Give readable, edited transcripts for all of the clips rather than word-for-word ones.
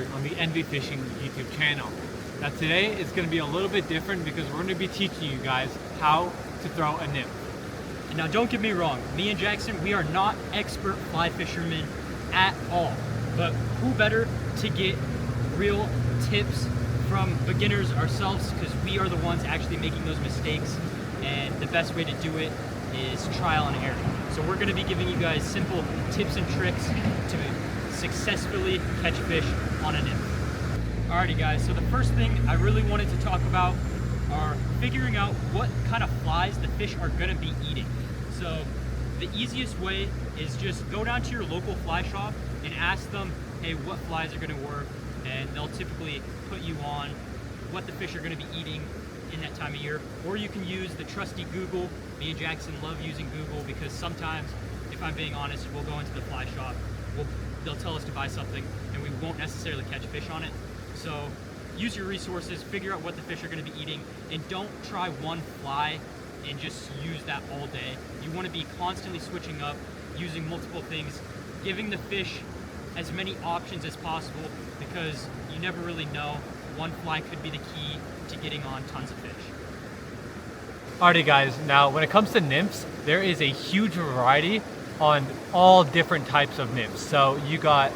here on the Envy Fishing YouTube channel. Now today is going to be a little bit different because we're going to be teaching you guys how to throw a nymph. And now don't get me wrong, me and Jackson, we are not expert fly fishermen at all. But who better to get real tips from beginners ourselves, because we are the ones actually making those mistakes, and the best way to do it is trial and error. So we're going to be giving you guys simple tips and tricks to successfully catch fish on a nymph. Alrighty guys, so the first thing I really wanted to talk about are figuring out what kind of flies the fish are going to be eating. So the easiest way is just go down to your local fly shop and ask them, hey, what flies are going to work, and they'll typically put you on what the fish are going to be eating in that time of year. Or you can use the trusty Google. Me and Jackson love using Google because sometimes, if I'm being honest, we'll go into the fly shop, they'll tell us to buy something and we won't necessarily catch fish on it. So use your resources, figure out what the fish are going to be eating, and don't try one fly and just use that all day. You want to be constantly switching up, using multiple things, giving the fish as many options as possible, because you never really know. One fly could be the key to getting on tons of fish. Alrighty guys, now when it comes to nymphs, there is a huge variety on all different types of nymphs. So you got,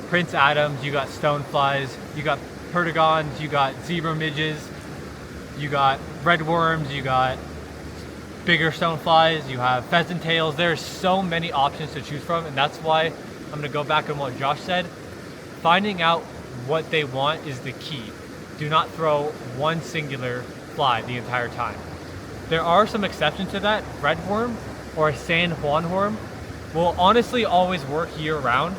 Prince Adams, you got stoneflies, you got perdigons, you got zebra midges, you got redworms, you got bigger stoneflies, you have pheasant tails. There's so many options to choose from, and that's why I'm gonna go back on what Josh said. Finding out what they want is the key. Do not throw one singular fly the entire time. There are some exceptions to that. Redworm or San Juan worm will honestly always work year round.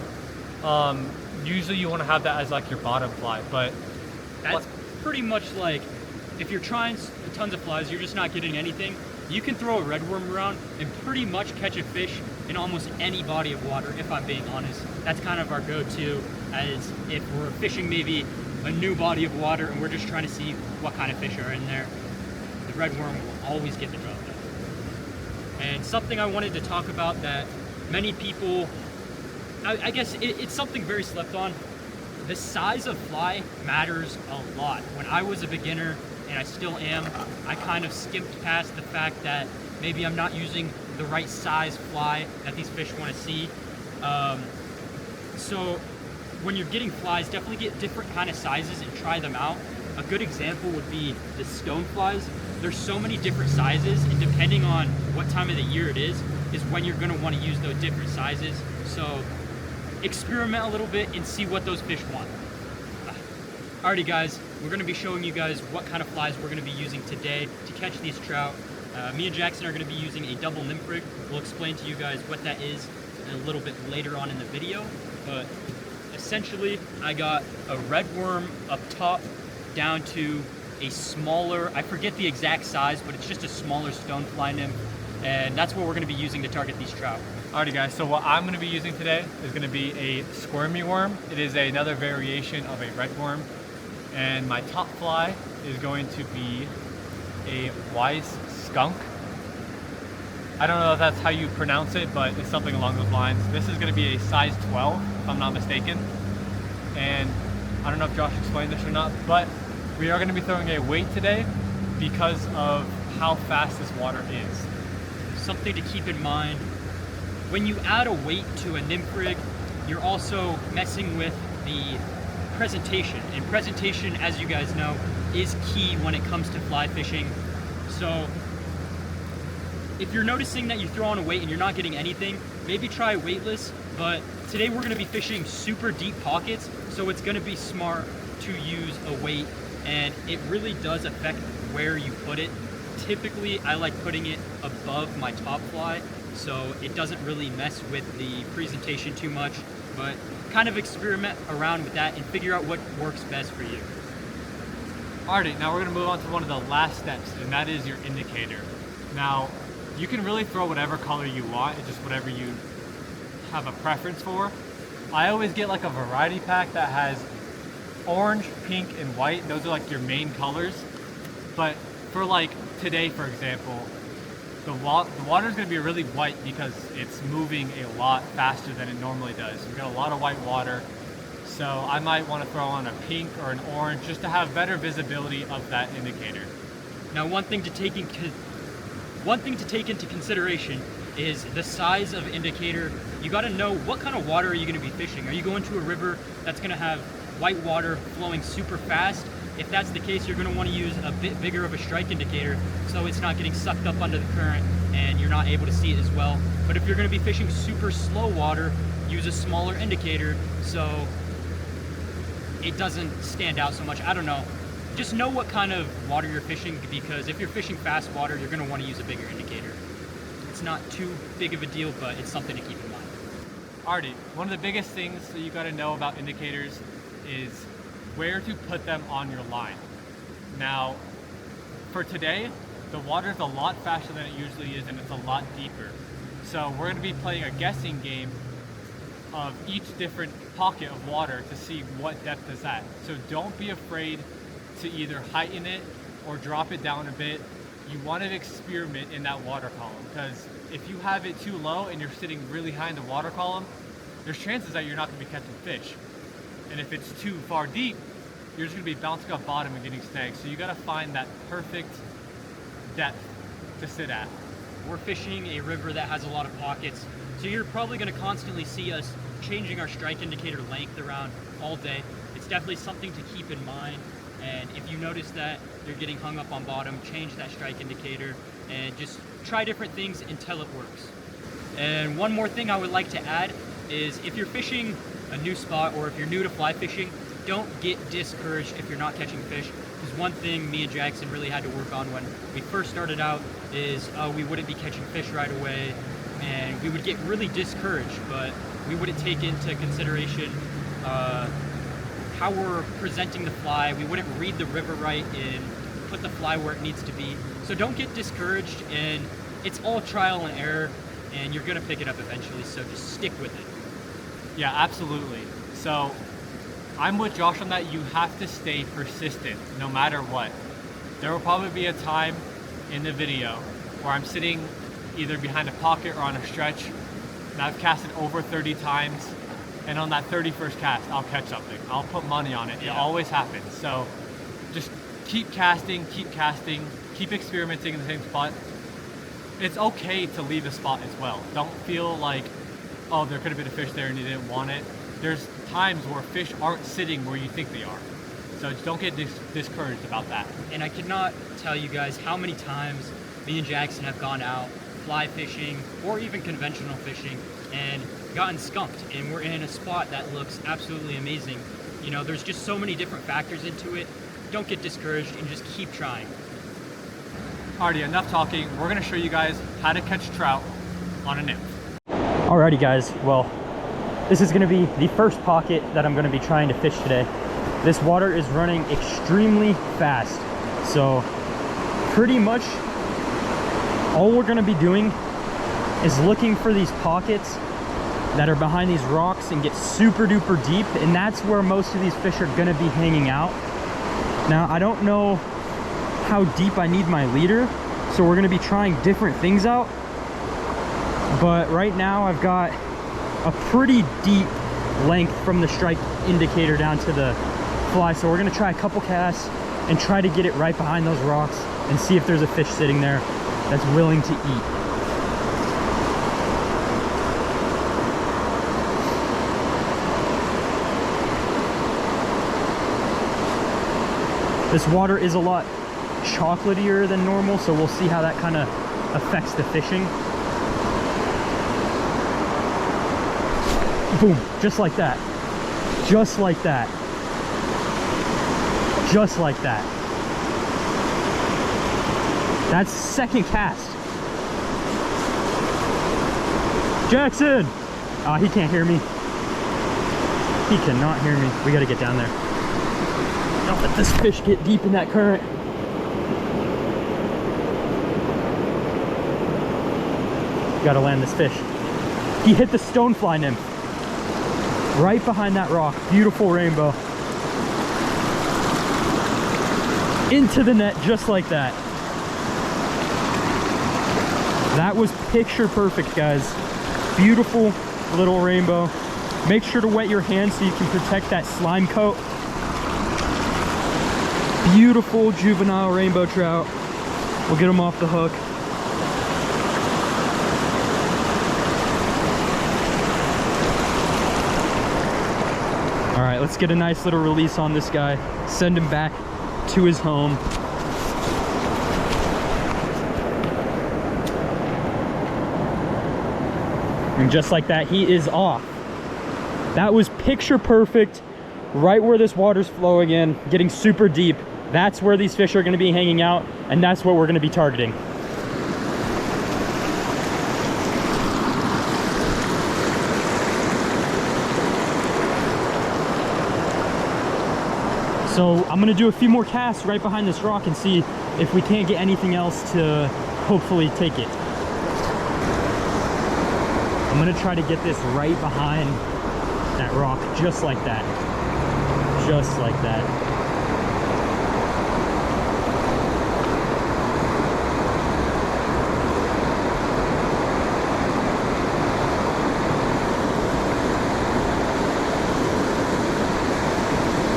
Usually you want to have that as like your bottom fly, but that's pretty much like if you're trying tons of flies, you're just not getting anything. You can throw a redworm around and pretty much catch a fish in almost any body of water, if I'm being honest. That's kind of our go-to, as if we're fishing maybe a new body of water and we're just trying to see what kind of fish are in there. The redworm will always get the job done. And something I wanted to talk about that many people, I guess it's something very slept on. The size of fly matters a lot. When I was a beginner, and I still am, I kind of skipped past the fact that maybe I'm not using the right size fly that these fish want to see. So when you're getting flies, definitely get different kind of sizes and try them out. A good example would be the stone flies. There's so many different sizes, and depending on what time of the year it is when you're going to want to use those different sizes. So experiment a little bit and see what those fish want. Alrighty guys, we're going to be showing you guys what kind of flies we're going to be using today to catch these trout. Me and Jackson are going to be using a double nymph rig. We'll explain to you guys what that is a little bit later on in the video. But essentially, I got a redworm up top down to a smaller, I forget the exact size, but it's just a smaller stonefly nymph. And that's what we're going to be using to target these trout. Alrighty guys, so what I'm going to be using today is going to be a squirmy worm. It is another variation of a redworm. And my top fly is going to be a wise skunk. I don't know if that's how you pronounce it, but it's something along those lines. This is going to be a size 12, if I'm not mistaken. And I don't know if Josh explained this or not, but we are going to be throwing a weight today because of how fast this water is. Something to keep in mind, when you add a weight to a nymph rig, you're also messing with the presentation, and presentation, as you guys know, is key when it comes to fly fishing. So if you're noticing that you throw on a weight and you're not getting anything, maybe try weightless. But today we're going to be fishing super deep pockets, so it's going to be smart to use a weight, and it really does affect where you put it. Typically I like putting it above my top fly so it doesn't really mess with the presentation too much, but kind of experiment around with that and figure out what works best for you. Alright, now we're going to move on to one of the last steps, and that is your indicator. Now, you can really throw whatever color you want, it's just whatever you have a preference for. I always get like a variety pack that has orange, pink, and white. Those are like your main colors. But for like today, for example, the water is going to be really white because it's moving a lot faster than it normally does. We've got a lot of white water. So I might want to throw on a pink or an orange just to have better visibility of that indicator. Now, one thing to take into consideration is the size of indicator. You got to know what kind of water are you going to be fishing. Are you going to a river that's going to have white water flowing super fast? If that's the case, you're going to want to use a bit bigger of a strike indicator so it's not getting sucked up under the current and you're not able to see it as well. But if you're going to be fishing super slow water, use a smaller indicator so it doesn't stand out so much. I don't know. Just know what kind of water you're fishing, because if you're fishing fast water, you're going to want to use a bigger indicator. It's not too big of a deal, but it's something to keep in mind. Artie, one of the biggest things that you got to know about indicators is where to put them on your line. Now, for today, the water is a lot faster than it usually is, and it's a lot deeper. So we're going to be playing a guessing game of each different pocket of water to see what depth is at. So don't be afraid to either heighten it or drop it down a bit. You want to experiment in that water column, because if you have it too low and you're sitting really high in the water column, there's chances that you're not going to be catching fish. And if it's too far deep, you're just going to be bouncing off bottom and getting snagged. So you got to find that perfect depth to sit at. We're fishing a river that has a lot of pockets, so you're probably going to constantly see us changing our strike indicator length around all day. It's definitely something to keep in mind. And if you notice that you're getting hung up on bottom, change that strike indicator and just try different things until it works. And one more thing I would like to add is, if you're fishing a new spot or if you're new to fly fishing, don't get discouraged if you're not catching fish. Because one thing me and Jackson really had to work on when we first started out is we wouldn't be catching fish right away, and we would get really discouraged, but we wouldn't take into consideration how we're presenting the fly. We wouldn't read the river right and put the fly where it needs to be. So don't get discouraged, and it's all trial and error, and you're gonna pick it up eventually, so just stick with it. Yeah, absolutely. So I'm with Josh on that. You have to stay persistent no matter what. There will probably be a time in the video where I'm sitting either behind a pocket or on a stretch, and I've casted over 30 times, and on that 31st cast, I'll catch something. I'll put money on it. It always happens. So just keep casting, keep experimenting in the same spot. It's okay to leave a spot as well. Don't feel like, oh, there could have been a fish there and you didn't want it. There's times where fish aren't sitting where you think they are. So just don't get discouraged about that. And I cannot tell you guys how many times me and Jackson have gone out fly fishing or even conventional fishing and gotten skunked, and we're in a spot that looks absolutely amazing. You know, there's just so many different factors into it. Don't get discouraged and just keep trying. Alrighty, enough talking. We're gonna show you guys how to catch trout on a nymph. Alrighty guys, well, this is gonna be the first pocket that I'm gonna be trying to fish today. This water is running extremely fast, so pretty much all we're gonna be doing is looking for these pockets that are behind these rocks and get super duper deep, and that's where most of these fish are gonna be hanging out. Now, I don't know how deep I need my leader, so we're gonna be trying different things out, but right now I've got a pretty deep length from the strike indicator down to the fly, so we're gonna try a couple casts and try to get it right behind those rocks and see if there's a fish sitting there that's willing to eat. This water is a lot chocolatier than normal, so we'll see how that kind of affects the fishing. Boom, just like that. Just like that. Just like that. That's second cast. Jackson! He can't hear me. He cannot hear me. We gotta get down there. Don't let this fish get deep in that current. Gotta land this fish. He hit the stonefly nymph. Right behind that rock. Beautiful rainbow. Into the net just like that. That was picture perfect, guys. Beautiful little rainbow. Make sure to wet your hands so you can protect that slime coat. Beautiful juvenile rainbow trout. We'll get them off the hook. All right, let's get a nice little release on this guy. Send him back to his home. And just like that, he is off. That was picture perfect, right where this water's flowing in, getting super deep. That's where these fish are gonna be hanging out, and that's what we're gonna be targeting. So I'm gonna do a few more casts right behind this rock and see if we can't get anything else to hopefully take it. I'm gonna try to get this right behind that rock, just like that. Just like that.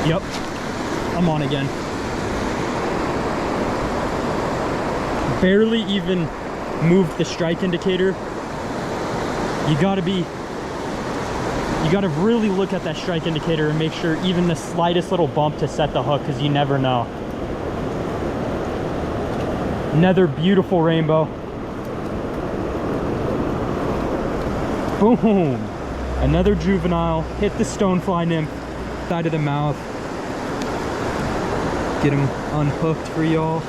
Yep, I'm on again. Barely even moved the strike indicator. You gotta really look at that strike indicator and make sure even the slightest little bump to set the hook, because you never know. Another beautiful rainbow. Boom! Another juvenile. Hit the stonefly nymph, side of the mouth. Get him unhooked for y'all.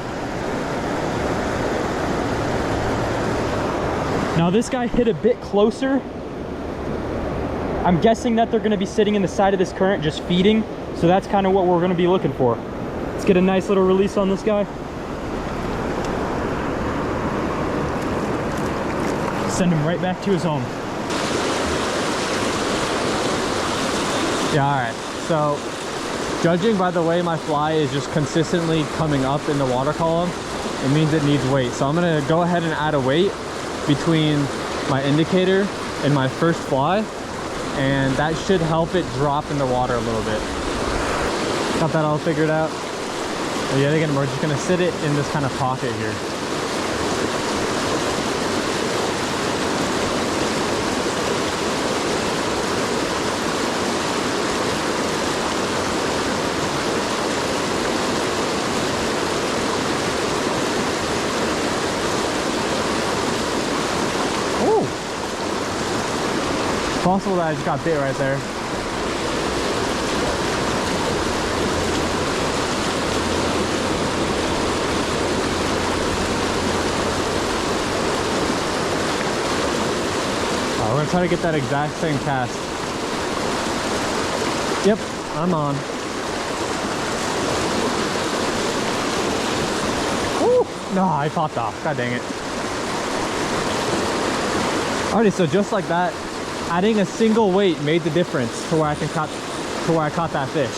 Now this guy hit a bit closer. I'm guessing that they're gonna be sitting in the side of this current just feeding. So that's kind of what we're gonna be looking for. Let's get a nice little release on this guy. Send him right back to his home. Yeah, all right. So judging by the way my fly is just consistently coming up in the water column, it means it needs weight. So I'm gonna go ahead and add a weight between my indicator and my first fly, and that should help it drop in the water a little bit. Got that all figured out. But yet again, we're just gonna sit it in this kind of pocket here. Possible that I just got bit right there. We're gonna try to get that exact same cast. Yep, I'm on. Woo! No, I popped off. God dang it. Alrighty, so just like that, adding a single weight made the difference to where I caught that fish.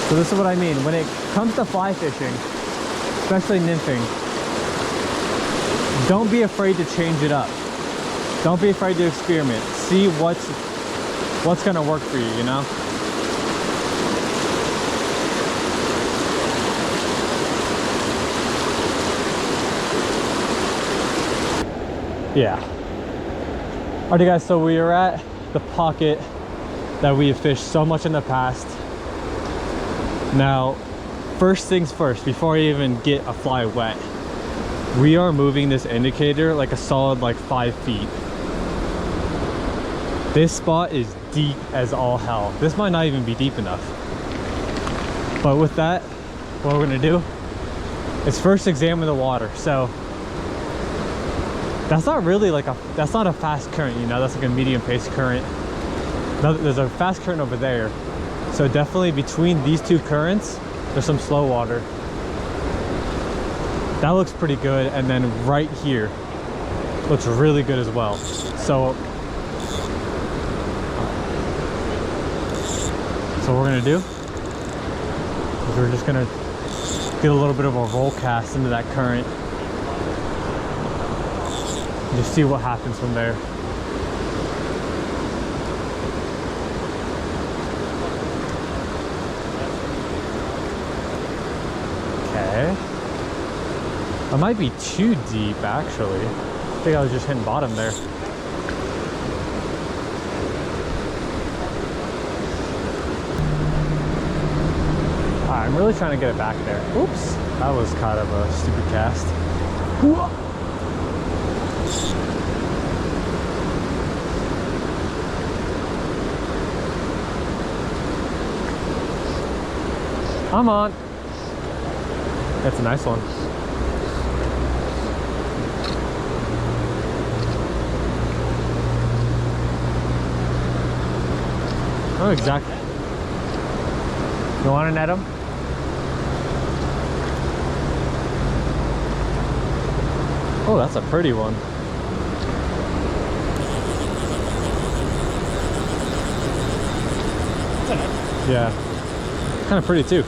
So this is what I mean. When it comes to fly fishing, especially nymphing, don't be afraid to change it up. Don't be afraid to experiment. See what's gonna work for you, you know? Yeah. Alrighty guys, so we are at the pocket that we have fished so much in the past. Now, first things first, before I even get a fly wet, we are moving this indicator like a solid 5 feet. This spot is deep as all hell. This might not even be deep enough. But with that, what we're gonna do is first examine the water. So that's not really that's not a fast current, you know, that's like a medium pace current. There's a fast current over there. So definitely between these two currents, there's some slow water. That looks pretty good. And then right here looks really good as well. So what we're gonna do is we're just gonna get a little bit of a roll cast into that current. Just see what happens from there. I might be too deep, actually. I think I was just hitting bottom there. I'm really trying to get it back there. Oops, that was kind of a stupid cast. Come on. That's a nice one. Oh, exactly. You want to net him? Oh, that's a pretty one. Yeah, kind of pretty too.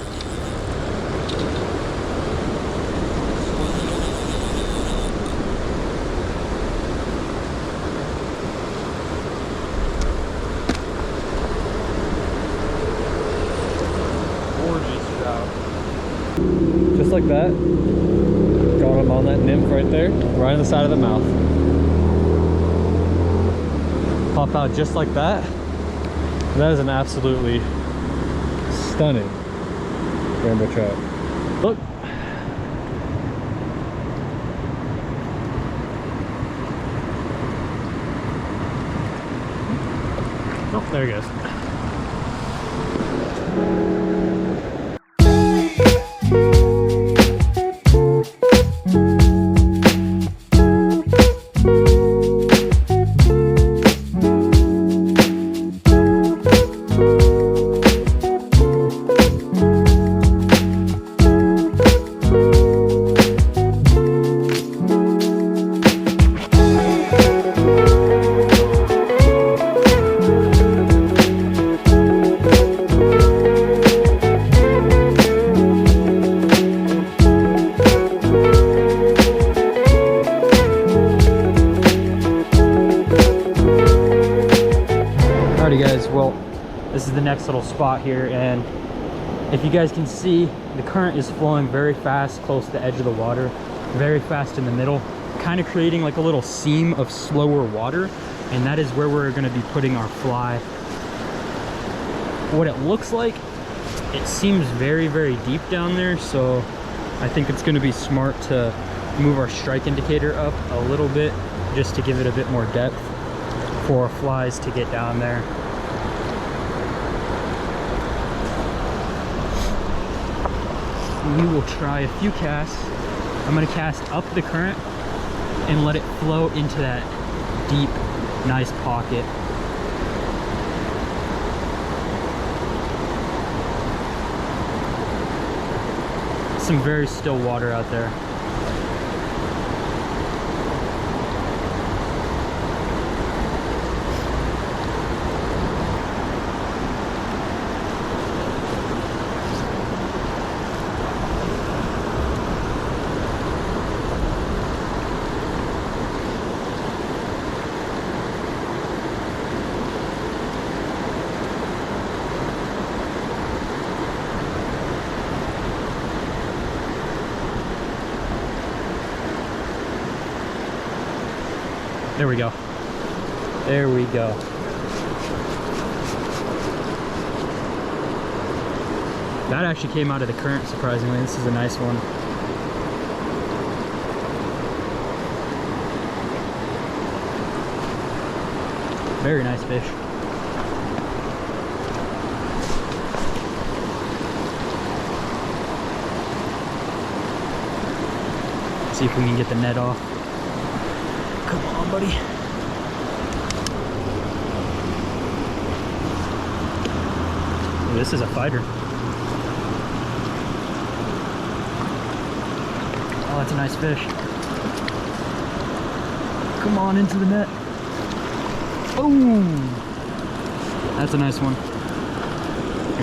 Just like that, got him on that nymph right there, right on the side of the mouth. Pop out just like that. That is an absolutely stunning rainbow trout. Look. Oh, there he goes. Alrighty guys, well, this is the next little spot here, and if you guys can see, the current is flowing very fast close to the edge of the water, very fast in the middle, kind of creating like a little seam of slower water, and that is where we're going to be putting our fly. What it looks like, it seems very, very deep down there, so I think it's going to be smart to move our strike indicator up a little bit just to give it a bit more depth for our flies to get down there. We will try a few casts. I'm going to cast up the current and let it flow into that deep, nice pocket. Some very still water out there. There we go. There we go. That actually came out of the current, surprisingly. This is a nice one. Very nice fish. See if we can get the net off. Come on, buddy. Ooh, this is a fighter. Oh, that's a nice fish. Come on into the net. Boom! That's a nice one.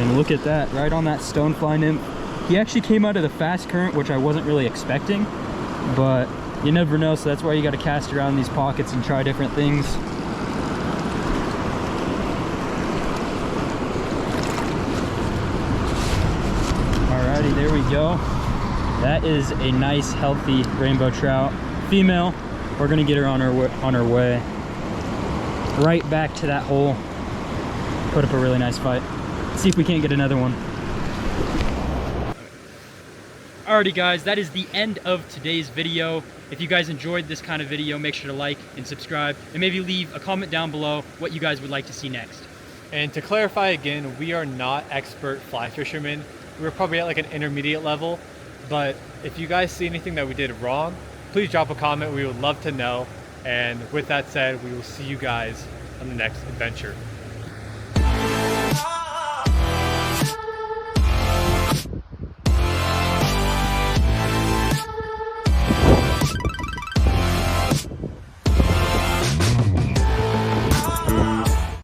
And look at that, right on that stonefly nymph. He actually came out of the fast current, which I wasn't really expecting, but you never know, so that's why you got to cast around these pockets and try different things. Alrighty, there we go. That is a nice, healthy rainbow trout. Female. We're gonna get her on her way right back to that hole. Put up a really nice fight. See if we can't get another one. Alrighty guys, that is the end of today's video. If you guys enjoyed this kind of video, make sure to like and subscribe, and maybe leave a comment down below what you guys would like to see next. And to clarify again, we are not expert fly fishermen. We're probably at like an intermediate level, but if you guys see anything that we did wrong, please drop a comment. We would love to know. And with that said, we will see you guys on the next adventure.